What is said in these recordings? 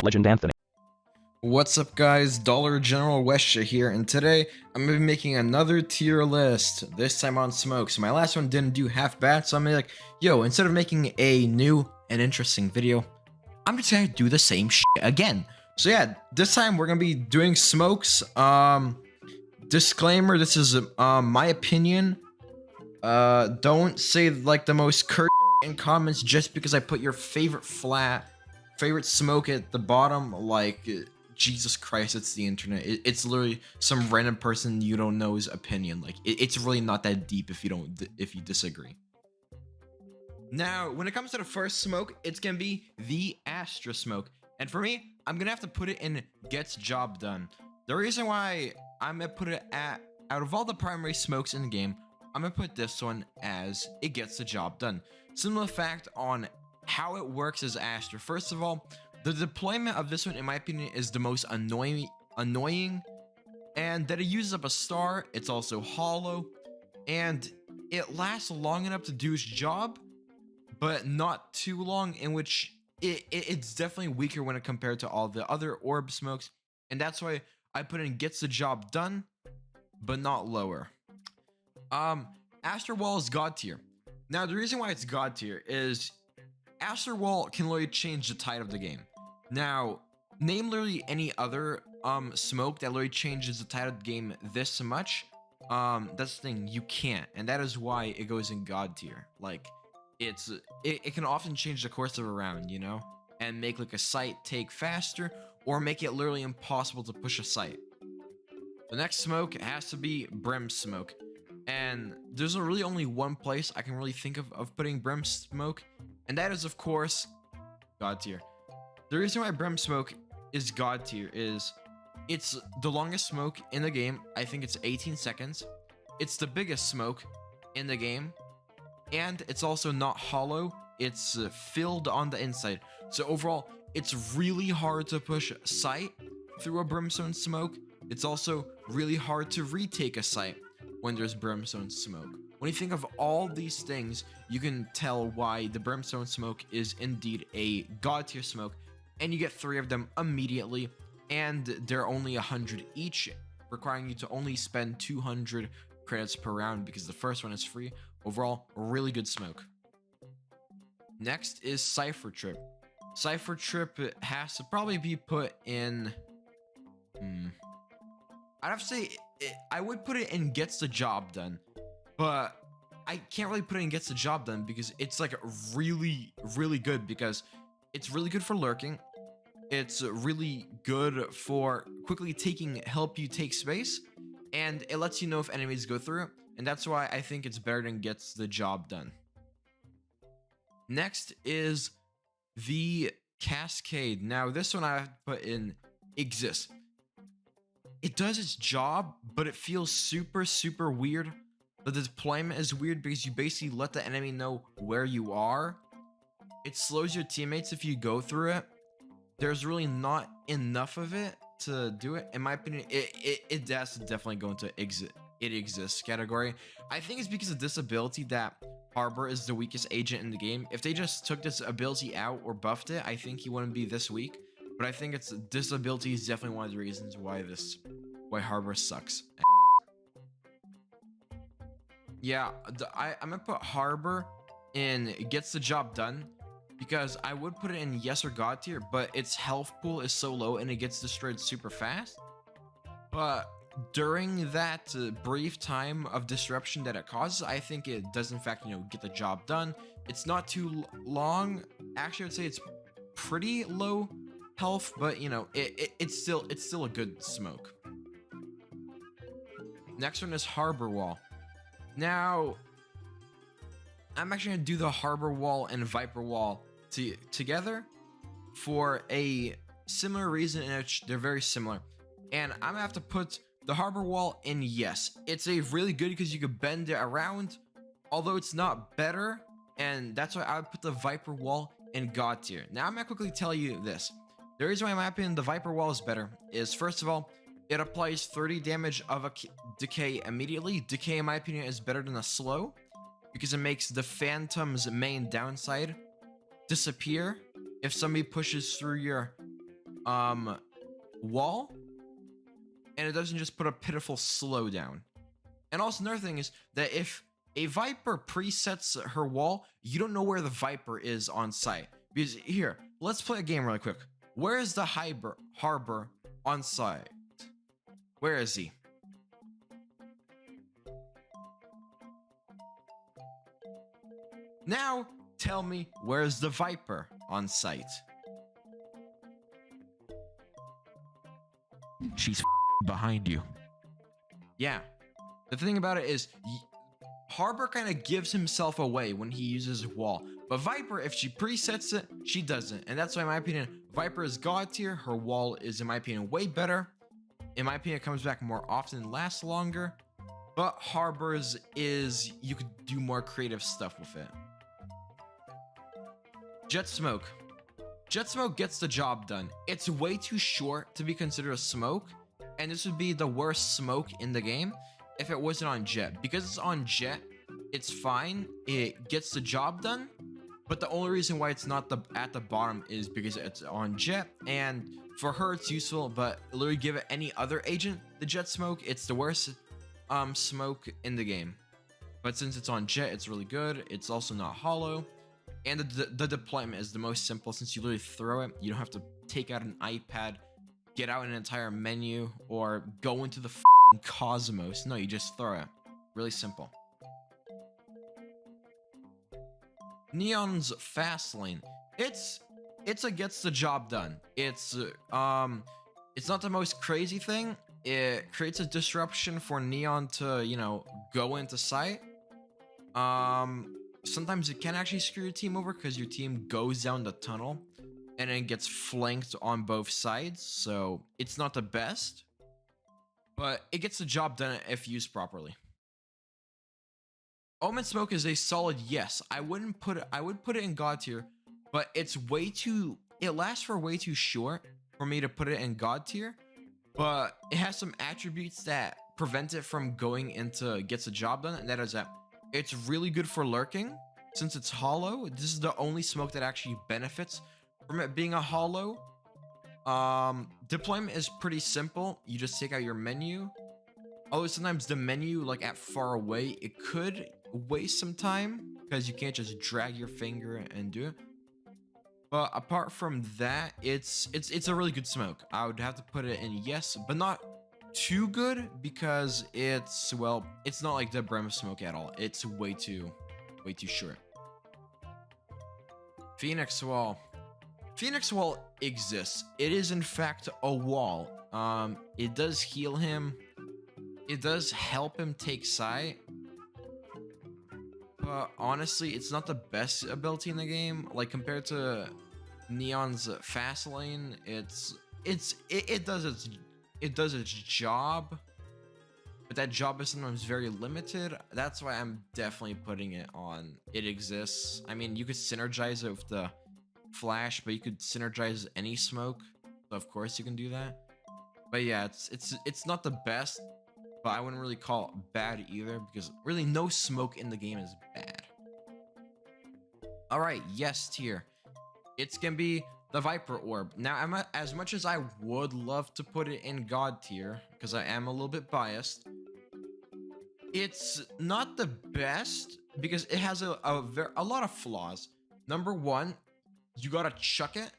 Legend Anthony. What's up guys, Dollar General Westia here, and today I'm going to be making another tier list, this time on smoke. So my last one didn't do half bad, so I'm gonna be like, yo, instead of making a new and interesting video, I'm just gonna do the same shit again. So yeah, this time we're gonna be doing smokes. Disclaimer, this is my opinion. Don't say like the most curt in comments just because I put your favorite smoke at the bottom. Like, Jesus Christ, it's the internet. It's literally some random person you don't know's opinion. Like, it's really not that deep if you disagree. Now, when it comes to the first smoke, it's gonna be the Astra smoke, and for me, I'm gonna have to put it in gets job done. The reason why I'm gonna put it out of all the primary smokes in the game, I'm gonna put this one as it gets the job done. Similar fact on how it works as Astra. First of all, the deployment of this one, in my opinion, is the most annoying, and that it uses up a star. It's also hollow, and it lasts long enough to do its job, but not too long, in which it's definitely weaker when it compared to all the other orb smokes, and that's why I put in gets the job done, but not lower. Astra Wall is God tier. Now, the reason why it's God tier is Astra Wall can literally change the tide of the game. Now, name literally any other smoke that literally changes the tide of the game this much. That's the thing, you can't, and that is why it goes in God tier. Like, it can often change the course of a round, you know, and make like a site take faster, or make it literally impossible to push a site. The next smoke has to be Brim Smoke, and there's really only one place I can really think of putting Brim Smoke, and that is, of course, God tier. The reason why Brim Smoke is God tier is it's the longest smoke in the game. I think it's 18 seconds. It's the biggest smoke in the game, and it's also not hollow. It's filled on the inside. So overall, it's really hard to push sight through a brimstone smoke. It's also really hard to retake a site when there's brimstone smoke. When you think of all these things, you can tell why the brimstone smoke is indeed a God tier smoke, and you get 3 of them immediately, and they're only 100 each, requiring you to only spend 200 credits per round because the first one is free. Overall, a really good smoke. Next is Cypher Trip. Cypher Trip has to probably be put in... I'd have to say, I would put it in gets the job done, but I can't really put it in gets the job done because it's like really, really good, because it's really good for lurking. It's really good for quickly help you take space, and it lets you know if enemies go through it, and that's why I think it's better than gets the job done. Next is the Cascade. Now, this one I have to put in exists. It does its job, but it feels super, super weird. The deployment is weird because you basically let the enemy know where you are. It slows your teammates if you go through it. There's really not enough of it to do it. In my opinion, it has to definitely go into it exists category. I think it's because of this ability that Harbor is the weakest agent in the game. If they just took this ability out or buffed it, I think he wouldn't be this weak. But I think this ability is definitely one of the reasons why Harbor sucks. Yeah, I'm gonna put Harbor in gets the job done, because I would put it in yes or God tier, but its health pool is so low and it gets destroyed super fast. But during that brief time of disruption that it causes, I think it does in fact, get the job done. It's not too long. Actually, I would say it's pretty low health, but it's still a good smoke. Next one is Harbor Wall. Now, I'm actually gonna do the Harbor Wall and Viper Wall together for a similar reason, in which they're very similar. And I'm gonna have to put the Harbor Wall in yes. It's a really good because you could bend it around, although it's not better, and that's why I would put the Viper Wall in God tier. Now, I'm gonna quickly tell you this. The reason why, in my opinion, the Viper Wall is better is, first of all, it applies 30 damage of a decay immediately. Decay, in my opinion, is better than a slow, because it makes the Phantom's main downside disappear if somebody pushes through your wall, and it doesn't just put a pitiful slowdown. And also another thing is that if a Viper presets her wall, you don't know where the Viper is on site. Because here, let's play a game really quick. Where is the harbor on site? Where is he? Now, tell me, where's the Viper on site? She's behind you. Yeah. The thing about it is, Harbor kind of gives himself away when he uses wall. But Viper, if she presets it, she doesn't. And that's why, in my opinion, Viper is God tier. Her wall is, in my opinion, way better. In my opinion, it comes back more often, lasts longer. But Harbor's is, you could do more creative stuff with it. Jett Smoke. Jett Smoke gets the job done. It's way too short to be considered a smoke. And this would be the worst smoke in the game if it wasn't on Jett. Because it's on Jett, it's fine. It gets the job done. But the only reason why it's not at the bottom is because it's on Jett. And for her, it's useful. But literally give it any other agent, the Jett Smoke, it's the worst smoke in the game. But since it's on Jett, it's really good. It's also not hollow. And the deployment is the most simple since you literally throw it. You don't have to take out an iPad, get out an entire menu, or go into the cosmos. No, you just throw it. Really simple. Neon's fast lane. It's a gets the job done. It's not the most crazy thing. It creates a disruption for Neon to, you know, go into sight. Sometimes it can actually screw your team over because your team goes down the tunnel and then gets flanked on both sides. So it's not the best, but it gets the job done if used properly. Omen Smoke is a solid yes. I would put it in God tier, but it's way too, it lasts for way too short for me to put it in God tier, but it has some attributes that prevent it from going into gets the job done, and that is that it's really good for lurking. Since it's hollow, this is the only smoke that actually benefits from it being a hollow. Deployment is pretty simple. You just take out your menu. Although sometimes the menu, like at far away, it could waste some time because you can't just drag your finger and do it. But apart from that, it's a really good smoke. I would have to put it in yes, but not too good because it's, well, it's not like the Brim Smoke at all. It's way too short. Phoenix Wall. Phoenix Wall exists. It is in fact a wall. It does heal him. It does help him take sight. But honestly, it's not the best ability in the game. Like compared to Neon's fast lane, it does its job. But that job is sometimes very limited. That's why I'm definitely putting it on. It exists. I mean, you could synergize it with the flash, but you could synergize any smoke. So of course you can do that. But yeah, it's not the best, but I wouldn't really call it bad either because really no smoke in the game is bad. All right, yes tier. It's gonna be the Viper Orb. Now, as much as I would love to put it in God tier because I am a little bit biased, it's not the best because it has a lot of flaws. Number one, you gotta chuck it.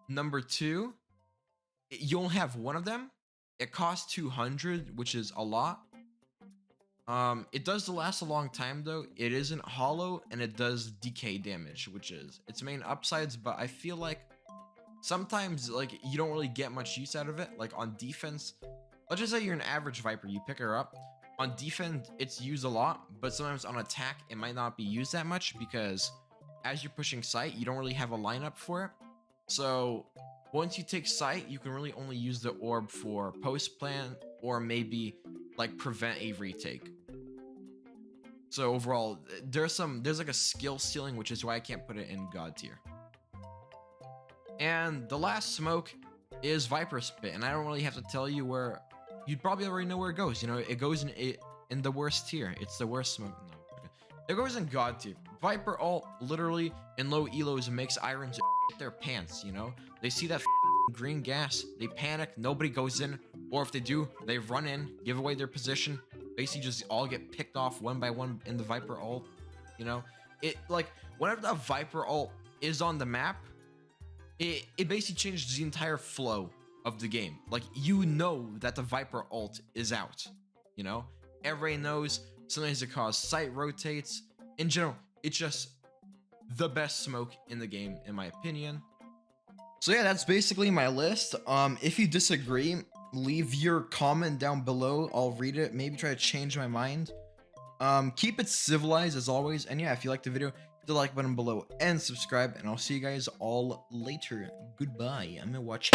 Number two, you only have one of them. It costs 200, which is a lot. It does last a long time though. It isn't hollow and it does decay damage, which is its main upsides, but I feel like sometimes like you don't really get much use out of it. Like on defense, let's just say you're an average Viper, you pick her up. On defense, it's used a lot, but sometimes on attack, it might not be used that much because as you're pushing sight, you don't really have a lineup for it. So once you take sight, you can really only use the orb for post plant or maybe like prevent a retake. So overall, there's like a skill ceiling, which is why I can't put it in God tier. And the last smoke is Viper Spit, and I don't really have to tell you where. You'd probably already know where it goes. You know, it goes in the worst tier. It's the worst smoke. No, okay. It goes in God tier. Viper ult literally in low elos makes irons shit their pants. You know, they see that green gas. They panic, nobody goes in, or if they do, they run in, give away their position, basically just all get picked off one by one in the Viper ult. You know, it like whenever that Viper ult is on the map, it basically changes the entire flow of the game. Like, you know that the Viper ult is out. You know, everybody knows. Sometimes it causes site rotates. In general, it's just the best smoke in the game, in my opinion. So yeah, that's basically my list. If you disagree, leave your comment down below. I'll read it. Maybe try to change my mind. Keep it civilized as always. And yeah, if you liked the video, hit the like button below and subscribe. And I'll see you guys all later. Goodbye. I'm gonna watch.